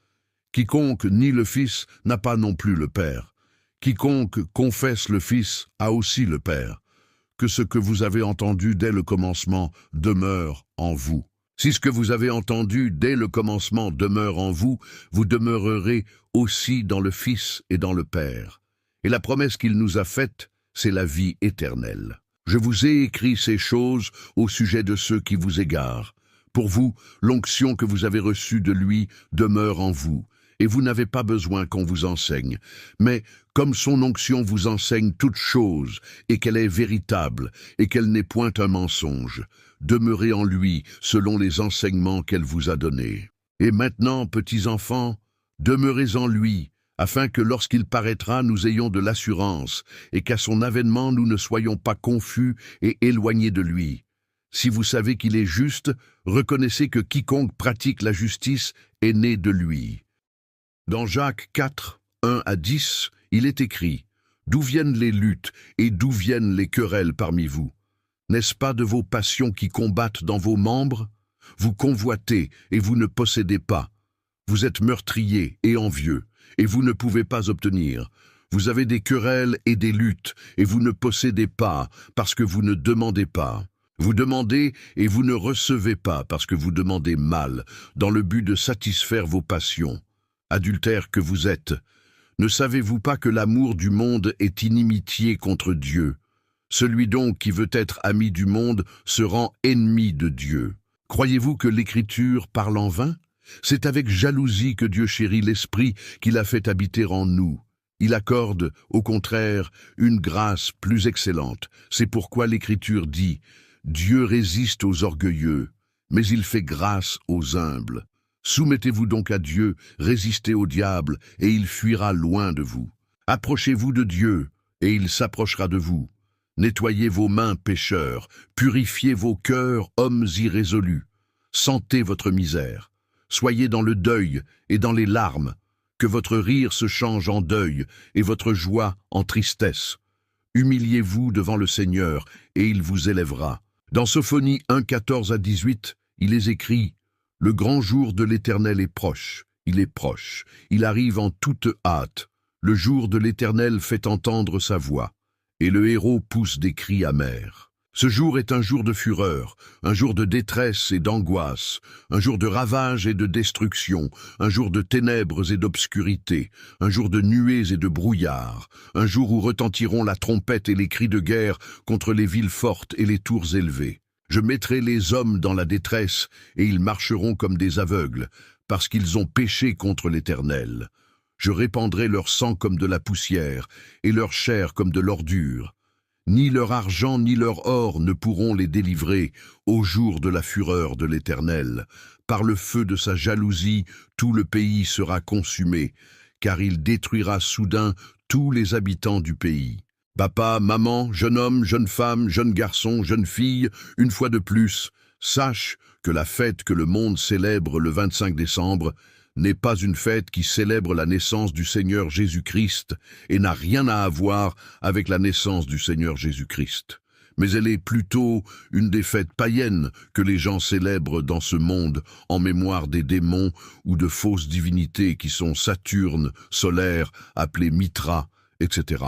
Quiconque nie le Fils n'a pas non plus le Père. Quiconque confesse le Fils a aussi le Père. Que ce que vous avez entendu dès le commencement demeure en vous. Si ce que vous avez entendu dès le commencement demeure en vous, vous demeurerez aussi dans le Fils et dans le Père. Et la promesse qu'il nous a faite, c'est la vie éternelle. Je vous ai écrit ces choses au sujet de ceux qui vous égarent. Pour vous, l'onction que vous avez reçue de lui demeure en vous, et vous n'avez pas besoin qu'on vous enseigne. Mais comme son onction vous enseigne toutes choses, et qu'elle est véritable, et qu'elle n'est point un mensonge, demeurez en lui selon les enseignements qu'elle vous a donnés. Et maintenant, petits enfants, demeurez en lui, afin que lorsqu'il paraîtra, nous ayons de l'assurance, et qu'à son avènement nous ne soyons pas confus et éloignés de lui. Si vous savez qu'il est juste, reconnaissez que quiconque pratique la justice est né de lui. Dans Jacques 4, 1-10, il est écrit « D'où viennent les luttes et d'où viennent les querelles parmi vous? N'est-ce pas de vos passions qui combattent dans vos membres? Vous convoitez et vous ne possédez pas. Vous êtes meurtriers et envieux, et vous ne pouvez pas obtenir. Vous avez des querelles et des luttes, et vous ne possédez pas, parce que vous ne demandez pas. Vous demandez et vous ne recevez pas parce que vous demandez mal, dans le but de satisfaire vos passions. Adultères que vous êtes, ne savez-vous pas que l'amour du monde est inimitié contre Dieu? Celui donc qui veut être ami du monde se rend ennemi de Dieu. Croyez-vous que l'Écriture parle en vain? C'est avec jalousie que Dieu chérit l'Esprit qu'il a fait habiter en nous. Il accorde, au contraire, une grâce plus excellente. C'est pourquoi l'Écriture dit « Dieu résiste aux orgueilleux, mais il fait grâce aux humbles. Soumettez-vous donc à Dieu, résistez au diable, et il fuira loin de vous. Approchez-vous de Dieu, et il s'approchera de vous. Nettoyez vos mains, pécheurs, purifiez vos cœurs, hommes irrésolus. Sentez votre misère. Soyez dans le deuil et dans les larmes, que votre rire se change en deuil et votre joie en tristesse. Humiliez-vous devant le Seigneur, et il vous élèvera. » Dans Sophonie 1, 14 à 18, il est écrit « Le grand jour de l'Éternel est proche, il est proche, il arrive en toute hâte. Le jour de l'Éternel fait entendre sa voix, et le héros pousse des cris amers. Ce jour est un jour de fureur, un jour de détresse et d'angoisse, un jour de ravage et de destruction, un jour de ténèbres et d'obscurité, un jour de nuées et de brouillard, un jour où retentiront la trompette et les cris de guerre contre les villes fortes et les tours élevées. Je mettrai les hommes dans la détresse, et ils marcheront comme des aveugles, parce qu'ils ont péché contre l'Éternel. Je répandrai leur sang comme de la poussière, et leur chair comme de l'ordure. Ni leur argent ni leur or ne pourront les délivrer au jour de la fureur de l'Éternel. Par le feu de sa jalousie, tout le pays sera consumé, car il détruira soudain tous les habitants du pays. Papa, maman, jeune homme, jeune femme, jeune garçon, jeune fille, une fois de plus, sache que la fête que le monde célèbre le 25 décembre n'est pas une fête qui célèbre la naissance du Seigneur Jésus-Christ et n'a rien à voir avec la naissance du Seigneur Jésus-Christ. Mais elle est plutôt une des fêtes païennes que les gens célèbrent dans ce monde en mémoire des démons ou de fausses divinités qui sont Saturne, solaire, appelé Mitra, etc.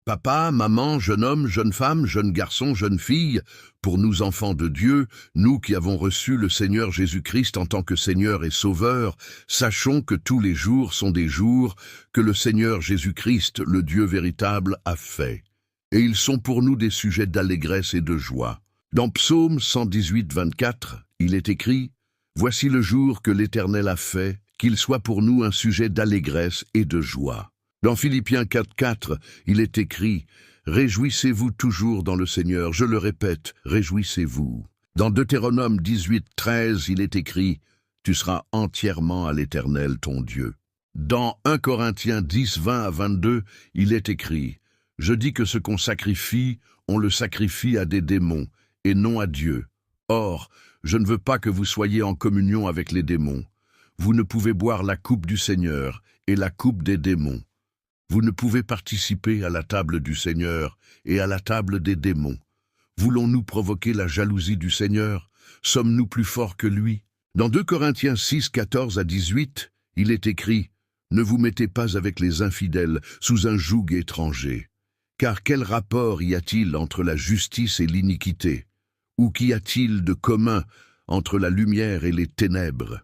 Papa, maman, jeune homme, jeune femme, jeune garçon, jeune fille, pour nous enfants de Dieu, nous qui avons reçu le Seigneur Jésus-Christ en tant que Seigneur et Sauveur, sachons que tous les jours sont des jours que le Seigneur Jésus-Christ, le Dieu véritable, a fait. Et ils sont pour nous des sujets d'allégresse et de joie. Dans Psaume 118, 24, il est écrit « Voici le jour que l'Éternel a fait, qu'il soit pour nous un sujet d'allégresse et de joie. » Dans Philippiens 4, 4, il est écrit « Réjouissez-vous toujours dans le Seigneur, je le répète, réjouissez-vous. » Dans Deutéronome 18, 13, il est écrit « Tu seras entièrement à l'Éternel ton Dieu. » Dans 1 Corinthiens 10, 20 à 22, il est écrit « Je dis que ce qu'on sacrifie, on le sacrifie à des démons, et non à Dieu. Or, je ne veux pas que vous soyez en communion avec les démons. Vous ne pouvez boire la coupe du Seigneur et la coupe des démons. Vous ne pouvez participer à la table du Seigneur et à la table des démons. Voulons-nous provoquer la jalousie du Seigneur? Sommes-nous plus forts que lui? » Dans 2 Corinthiens 6, 14 à 18, il est écrit « Ne vous mettez pas avec les infidèles sous un joug étranger. Car quel rapport y a-t-il entre la justice et l'iniquité? Ou qu'y a-t-il de commun entre la lumière et les ténèbres?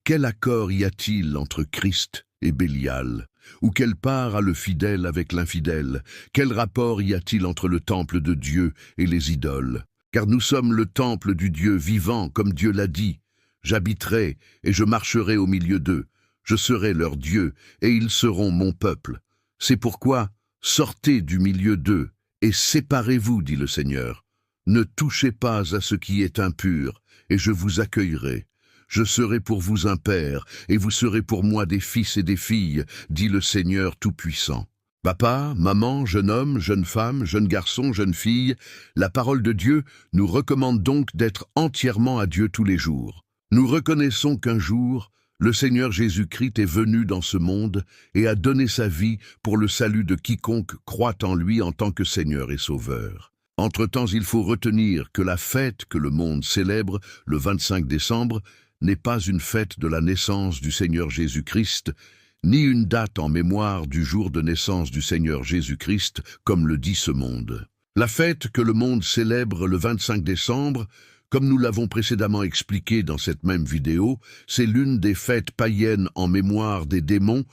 Quel accord y a-t-il entre Christ et Bélial? Ou quelle part a le fidèle avec l'infidèle? Quel rapport y a-t-il entre le temple de Dieu et les idoles? Car nous sommes le temple du Dieu vivant, comme Dieu l'a dit. J'habiterai et je marcherai au milieu d'eux. Je serai leur Dieu et ils seront mon peuple. C'est pourquoi, sortez du milieu d'eux et séparez-vous, dit le Seigneur. Ne touchez pas à ce qui est impur et je vous accueillerai. Je serai pour vous un père, et vous serez pour moi des fils et des filles, dit le Seigneur Tout-Puissant. Papa, maman, jeune homme, jeune femme, jeune garçon, jeune fille, la parole de Dieu nous recommande donc d'être entièrement à Dieu tous les jours. Nous reconnaissons qu'un jour, le Seigneur Jésus-Christ est venu dans ce monde et a donné sa vie pour le salut de quiconque croit en lui en tant que Seigneur et Sauveur. Entre-temps, il faut retenir que la fête que le monde célèbre le 25 décembre n'est pas une fête de la naissance du Seigneur Jésus-Christ, ni une date en mémoire du jour de naissance du Seigneur Jésus-Christ, comme le dit ce monde. La fête que le monde célèbre le 25 décembre, comme nous l'avons précédemment expliqué dans cette même vidéo, c'est l'une des fêtes païennes en mémoire des démons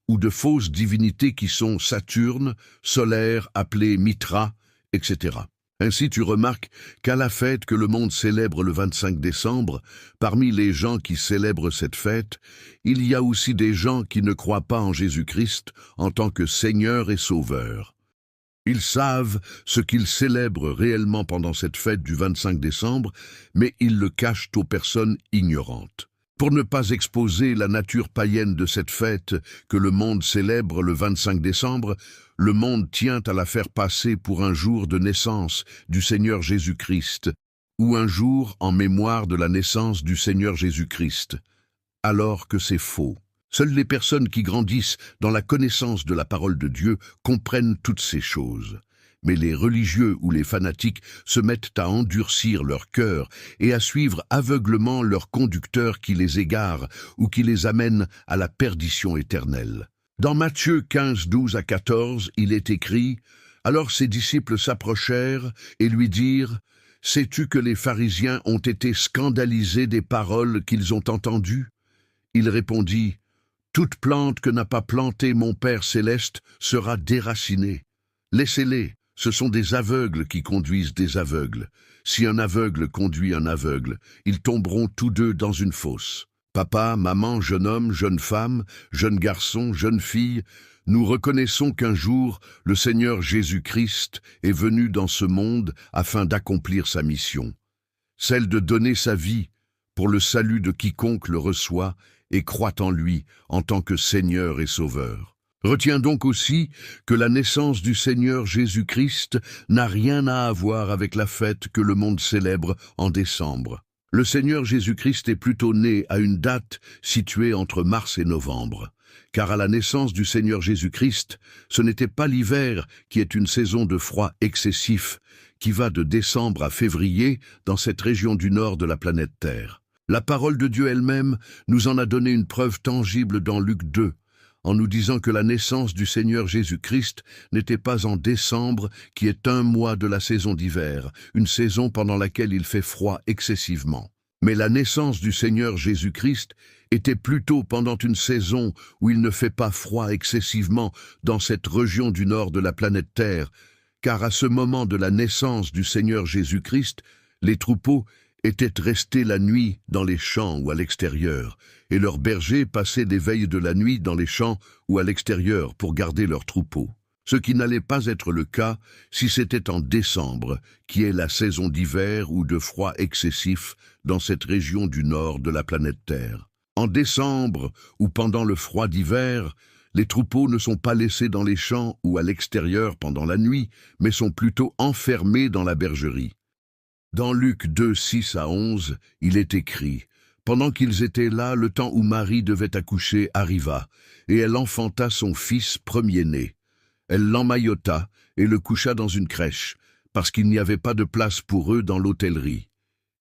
ou de fausses divinités qui sont Saturne, solaire, appelé Mitra, etc. Ainsi tu remarques qu'à la fête que le monde célèbre le 25 décembre, parmi les gens qui célèbrent cette fête, il y a aussi des gens qui ne croient pas en Jésus-Christ en tant que Seigneur et Sauveur. Ils savent ce qu'ils célèbrent réellement pendant cette fête du 25 décembre, mais ils le cachent aux personnes ignorantes. Pour ne pas exposer la nature païenne de cette fête que le monde célèbre le 25 décembre, le monde tient à la faire passer pour un jour de naissance du Seigneur Jésus-Christ, ou un jour en mémoire de la naissance du Seigneur Jésus-Christ, alors que c'est faux. Seules les personnes qui grandissent dans la connaissance de la parole de Dieu comprennent toutes ces choses. Mais les religieux ou les fanatiques se mettent à endurcir leur cœur et à suivre aveuglement leur conducteur qui les égare ou qui les amène à la perdition éternelle. Dans Matthieu 15, 12 à 14, il est écrit « Alors ses disciples s'approchèrent et lui dirent « Sais-tu que les pharisiens ont été scandalisés des paroles qu'ils ont entendues ?» Il répondit « Toute plante que n'a pas plantée mon Père céleste sera déracinée. Laissez-les. Ce sont des aveugles qui conduisent des aveugles. Si un aveugle conduit un aveugle, ils tomberont tous deux dans une fosse. Papa, maman, jeune homme, jeune femme, jeune garçon, jeune fille, nous reconnaissons qu'un jour, le Seigneur Jésus-Christ est venu dans ce monde afin d'accomplir sa mission, celle de donner sa vie pour le salut de quiconque le reçoit et croit en lui en tant que Seigneur et Sauveur. Retiens donc aussi que la naissance du Seigneur Jésus-Christ n'a rien à voir avec la fête que le monde célèbre en décembre. Le Seigneur Jésus-Christ est plutôt né à une date située entre mars et novembre, car à la naissance du Seigneur Jésus-Christ, ce n'était pas l'hiver qui est une saison de froid excessif qui va de décembre à février dans cette région du nord de la planète Terre. La parole de Dieu elle-même nous en a donné une preuve tangible dans Luc 2, en nous disant que la naissance du Seigneur Jésus-Christ n'était pas en décembre, qui est un mois de la saison d'hiver, une saison pendant laquelle il fait froid excessivement. Mais la naissance du Seigneur Jésus-Christ était plutôt pendant une saison où il ne fait pas froid excessivement dans cette région du nord de la planète Terre, car à ce moment de la naissance du Seigneur Jésus-Christ, les troupeaux étaient restés la nuit dans les champs ou à l'extérieur, et leurs bergers passaient des veilles de la nuit dans les champs ou à l'extérieur pour garder leurs troupeaux. Ce qui n'allait pas être le cas si c'était en décembre, qui est la saison d'hiver ou de froid excessif dans cette région du nord de la planète Terre. En décembre ou pendant le froid d'hiver, les troupeaux ne sont pas laissés dans les champs ou à l'extérieur pendant la nuit, mais sont plutôt enfermés dans la bergerie. Dans Luc 2, 6 à 11, il est écrit « Pendant qu'ils étaient là, le temps où Marie devait accoucher arriva, et elle enfanta son fils premier-né. Elle l'emmaillota et le coucha dans une crèche, parce qu'il n'y avait pas de place pour eux dans l'hôtellerie.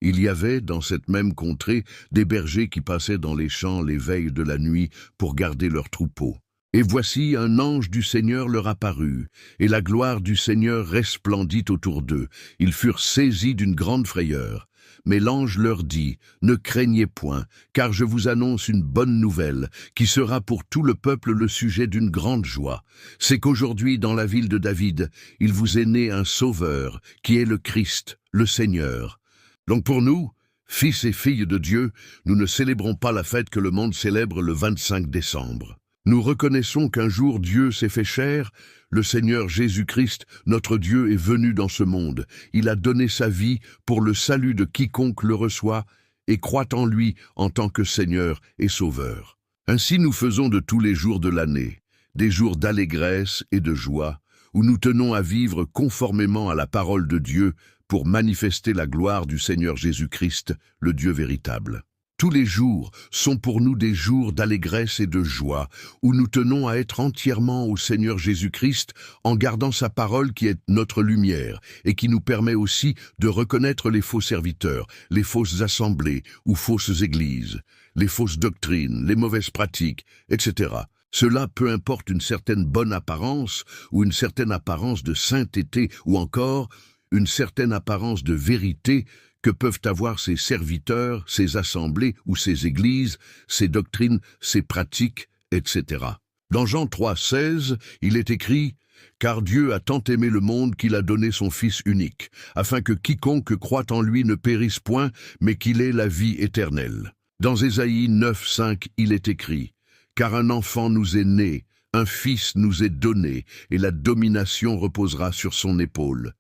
Il y avait, dans cette même contrée, des bergers qui passaient dans les champs les veilles de la nuit pour garder leurs troupeaux. Et voici un ange du Seigneur leur apparut, et la gloire du Seigneur resplendit autour d'eux. Ils furent saisis d'une grande frayeur. Mais l'ange leur dit, « Ne craignez point, car je vous annonce une bonne nouvelle, qui sera pour tout le peuple le sujet d'une grande joie. C'est qu'aujourd'hui, dans la ville de David, il vous est né un Sauveur, qui est le Christ, le Seigneur. » Donc pour nous, fils et filles de Dieu, nous ne célébrons pas la fête que le monde célèbre le 25 décembre. Nous reconnaissons qu'un jour Dieu s'est fait chair, le Seigneur Jésus-Christ, notre Dieu, est venu dans ce monde. Il a donné sa vie pour le salut de quiconque le reçoit et croit en lui en tant que Seigneur et Sauveur. Ainsi nous faisons de tous les jours de l'année, des jours d'allégresse et de joie, où nous tenons à vivre conformément à la parole de Dieu pour manifester la gloire du Seigneur Jésus-Christ, le Dieu véritable. Tous les jours sont pour nous des jours d'allégresse et de joie, où nous tenons à être entièrement au Seigneur Jésus-Christ en gardant sa parole qui est notre lumière et qui nous permet aussi de reconnaître les faux serviteurs, les fausses assemblées ou fausses églises, les fausses doctrines, les mauvaises pratiques, etc. Cela peu importe une certaine bonne apparence ou une certaine apparence de sainteté ou encore une certaine apparence de vérité que peuvent avoir ses serviteurs, ses assemblées ou ses églises, ses doctrines, ses pratiques, etc. Dans Jean 3,16, il est écrit « Car Dieu a tant aimé le monde qu'il a donné son Fils unique, afin que quiconque croit en lui ne périsse point, mais qu'il ait la vie éternelle. » Dans Ésaïe 9,5, il est écrit « Car un enfant nous est né, un fils nous est donné, et la domination reposera sur son épaule.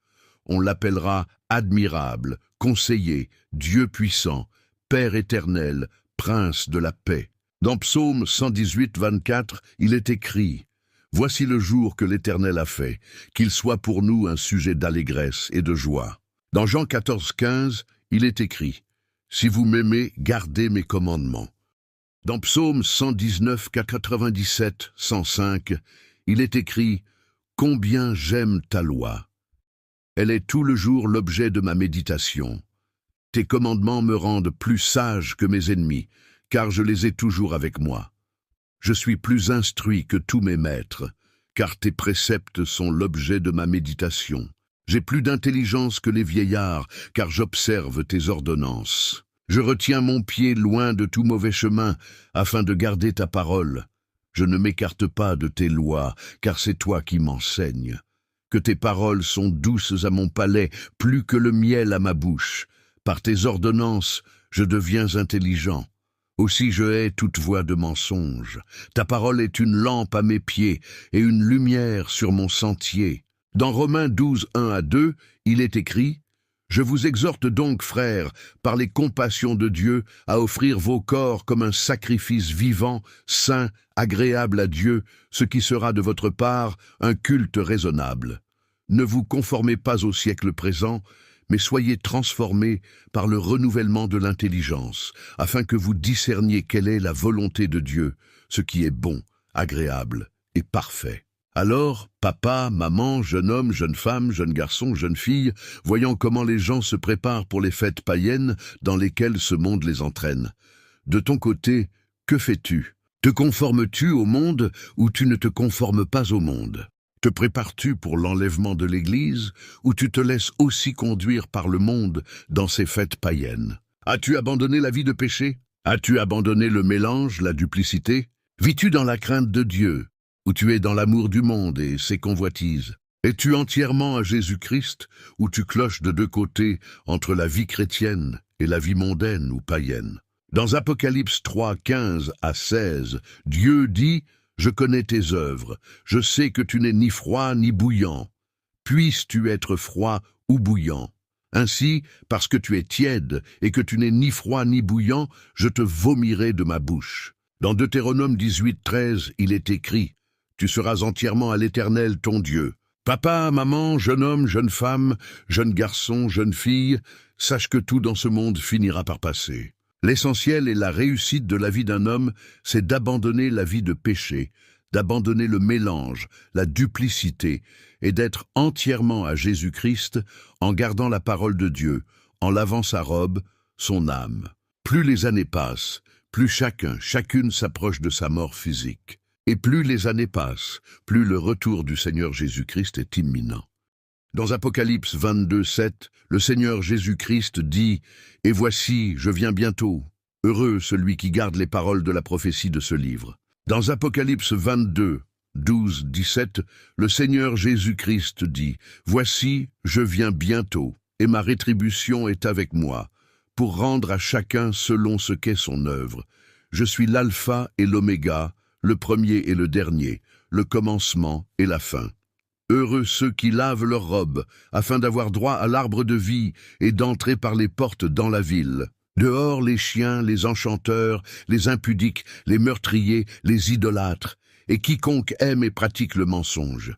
On l'appellera admirable, conseiller, Dieu puissant, Père éternel, prince de la paix. » Dans Psaume 118, 24, il est écrit « Voici le jour que l'Éternel a fait, qu'il soit pour nous un sujet d'allégresse et de joie. » Dans Jean 14, 15, il est écrit « Si vous m'aimez, gardez mes commandements. » Dans Psaume 119, 97, 105, il est écrit « Combien j'aime ta loi. Elle est tout le jour l'objet de ma méditation. Tes commandements me rendent plus sage que mes ennemis, car je les ai toujours avec moi. Je suis plus instruit que tous mes maîtres, car tes préceptes sont l'objet de ma méditation. J'ai plus d'intelligence que les vieillards, car j'observe tes ordonnances. Je retiens mon pied loin de tout mauvais chemin, afin de garder ta parole. Je ne m'écarte pas de tes lois, car c'est toi qui m'enseignes. Que tes paroles sont douces à mon palais, plus que le miel à ma bouche. Par tes ordonnances, je deviens intelligent. Aussi je hais toute voix de mensonge. Ta parole est une lampe à mes pieds et une lumière sur mon sentier. Dans Romains 12, 1 à 2, il est écrit « Je vous exhorte donc, frères, par les compassions de Dieu, à offrir vos corps comme un sacrifice vivant, saint, agréable à Dieu, ce qui sera de votre part un culte raisonnable. Ne vous conformez pas au siècle présent, mais soyez transformés par le renouvellement de l'intelligence, afin que vous discerniez quelle est la volonté de Dieu, ce qui est bon, agréable et parfait. » Alors, papa, maman, jeune homme, jeune femme, jeune garçon, jeune fille, voyant comment les gens se préparent pour les fêtes païennes dans lesquelles ce monde les entraîne. De ton côté, que fais-tu? Te conformes-tu au monde ou tu ne te conformes pas au monde? Te prépares-tu pour l'enlèvement de l'Église ou tu te laisses aussi conduire par le monde dans ces fêtes païennes? As-tu abandonné la vie de péché? As-tu abandonné le mélange, la duplicité? Vis-tu dans la crainte de Dieu ou tu es dans l'amour du monde et ses convoitises? Es-tu entièrement à Jésus-Christ ou tu cloches de deux côtés entre la vie chrétienne et la vie mondaine ou païenne? Dans Apocalypse 3, 15 à 16, Dieu dit « Je connais tes œuvres, je sais que tu n'es ni froid ni bouillant. Puisses-tu être froid ou bouillant? Ainsi, parce que tu es tiède et que tu n'es ni froid ni bouillant, je te vomirai de ma bouche. » Dans Deutéronome 18, 13, il est écrit « Tu seras entièrement à l'Éternel ton Dieu. » Papa, maman, jeune homme, jeune femme, jeune garçon, jeune fille, sache que tout dans ce monde finira par passer. L'essentiel et la réussite de la vie d'un homme, c'est d'abandonner la vie de péché, d'abandonner le mélange, la duplicité, et d'être entièrement à Jésus-Christ en gardant la parole de Dieu, en lavant sa robe, son âme. Plus les années passent, plus chacune s'approche de sa mort physique. Et plus les années passent, plus le retour du Seigneur Jésus-Christ est imminent. Dans Apocalypse 22, 7, le Seigneur Jésus-Christ dit « Et voici, je viens bientôt. Heureux celui qui garde les paroles de la prophétie de ce livre. » Dans Apocalypse 22, 12, 17, le Seigneur Jésus-Christ dit « Voici, je viens bientôt, et ma rétribution est avec moi, pour rendre à chacun selon ce qu'est son œuvre. Je suis l'alpha et l'oméga, le premier et le dernier, le commencement et la fin. Heureux ceux qui lavent leurs robes, afin d'avoir droit à l'arbre de vie et d'entrer par les portes dans la ville. Dehors les chiens, les enchanteurs, les impudiques, les meurtriers, les idolâtres, et quiconque aime et pratique le mensonge.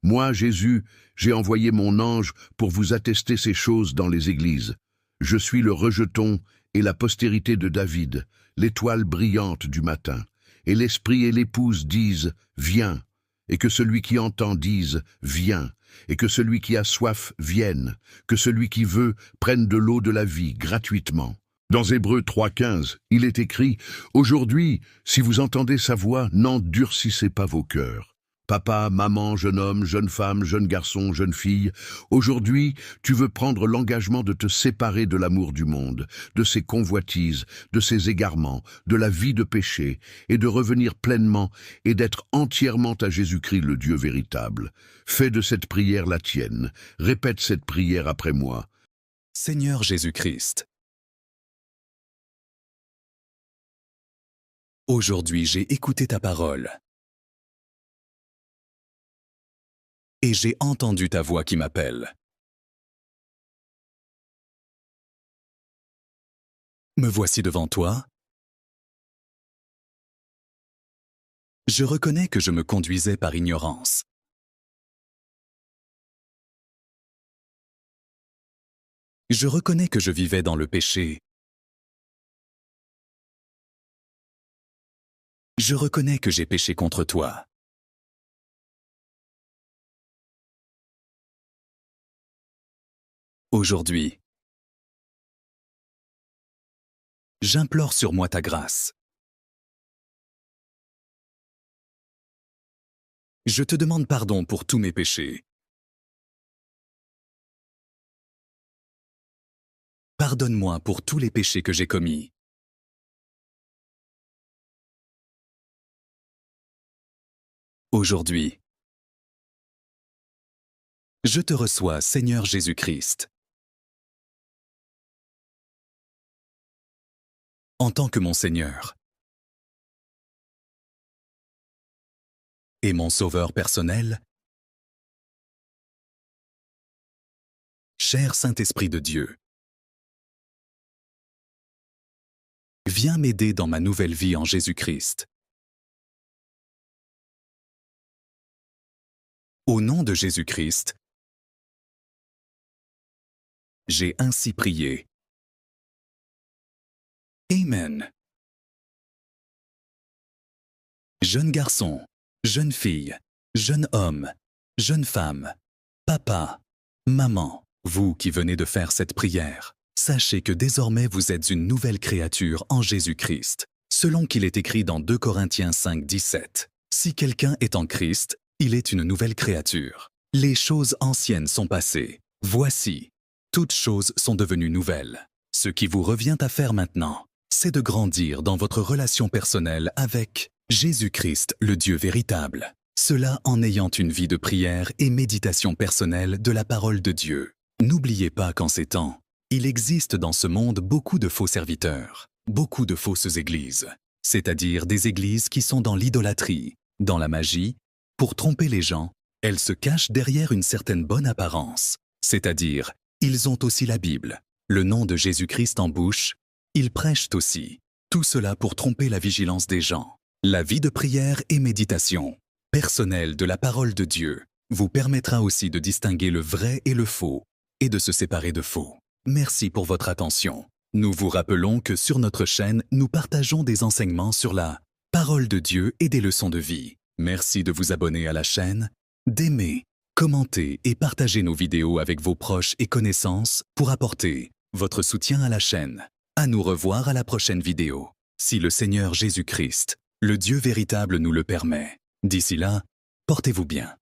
Moi, Jésus, j'ai envoyé mon ange pour vous attester ces choses dans les églises. Je suis le rejeton et la postérité de David, l'étoile brillante du matin. Et l'esprit et l'épouse disent « Viens », et que celui qui entend dise « Viens », et que celui qui a soif vienne, que celui qui veut prenne de l'eau de la vie gratuitement. Dans Hébreux 3,15, il est écrit « Aujourd'hui, si vous entendez sa voix, n'endurcissez pas vos cœurs. » Papa, maman, jeune homme, jeune femme, jeune garçon, jeune fille, aujourd'hui, tu veux prendre l'engagement de te séparer de l'amour du monde, de ses convoitises, de ses égarements, de la vie de péché, et de revenir pleinement et d'être entièrement à Jésus-Christ, le Dieu véritable. Fais de cette prière la tienne. Répète cette prière après moi. Seigneur Jésus-Christ, aujourd'hui j'ai écouté ta parole. Et j'ai entendu ta voix qui m'appelle. Me voici devant toi. Je reconnais que je me conduisais par ignorance. Je reconnais que je vivais dans le péché. Je reconnais que j'ai péché contre toi. Aujourd'hui, j'implore sur moi ta grâce. Je te demande pardon pour tous mes péchés. Pardonne-moi pour tous les péchés que j'ai commis. Aujourd'hui, je te reçois, Seigneur Jésus-Christ. En tant que mon Seigneur et mon Sauveur personnel, cher Saint-Esprit de Dieu, viens m'aider dans ma nouvelle vie en Jésus-Christ. Au nom de Jésus-Christ, j'ai ainsi prié. Amen. Jeune garçon, jeune fille, jeune homme, jeune femme, papa, maman, vous qui venez de faire cette prière, sachez que désormais vous êtes une nouvelle créature en Jésus-Christ, selon qu'il est écrit dans 2 Corinthiens 5, 17. Si quelqu'un est en Christ, il est une nouvelle créature. Les choses anciennes sont passées. Voici, toutes choses sont devenues nouvelles. Ce qui vous revient à faire maintenant, c'est de grandir dans votre relation personnelle avec Jésus-Christ, le Dieu véritable. Cela en ayant une vie de prière et méditation personnelle de la parole de Dieu. N'oubliez pas qu'en ces temps, il existe dans ce monde beaucoup de faux serviteurs, beaucoup de fausses églises, c'est-à-dire des églises qui sont dans l'idolâtrie, dans la magie. Pour tromper les gens, elles se cachent derrière une certaine bonne apparence, c'est-à-dire, ils ont aussi la Bible, le nom de Jésus-Christ en bouche, ils prêchent aussi. Tout cela pour tromper la vigilance des gens. La vie de prière et méditation personnelle de la parole de Dieu vous permettra aussi de distinguer le vrai et le faux et de se séparer de faux. Merci pour votre attention. Nous vous rappelons que sur notre chaîne, nous partageons des enseignements sur la parole de Dieu et des leçons de vie. Merci de vous abonner à la chaîne, d'aimer, commenter et partager nos vidéos avec vos proches et connaissances pour apporter votre soutien à la chaîne. À nous revoir à la prochaine vidéo, si le Seigneur Jésus-Christ, le Dieu véritable, nous le permet. D'ici là, portez-vous bien.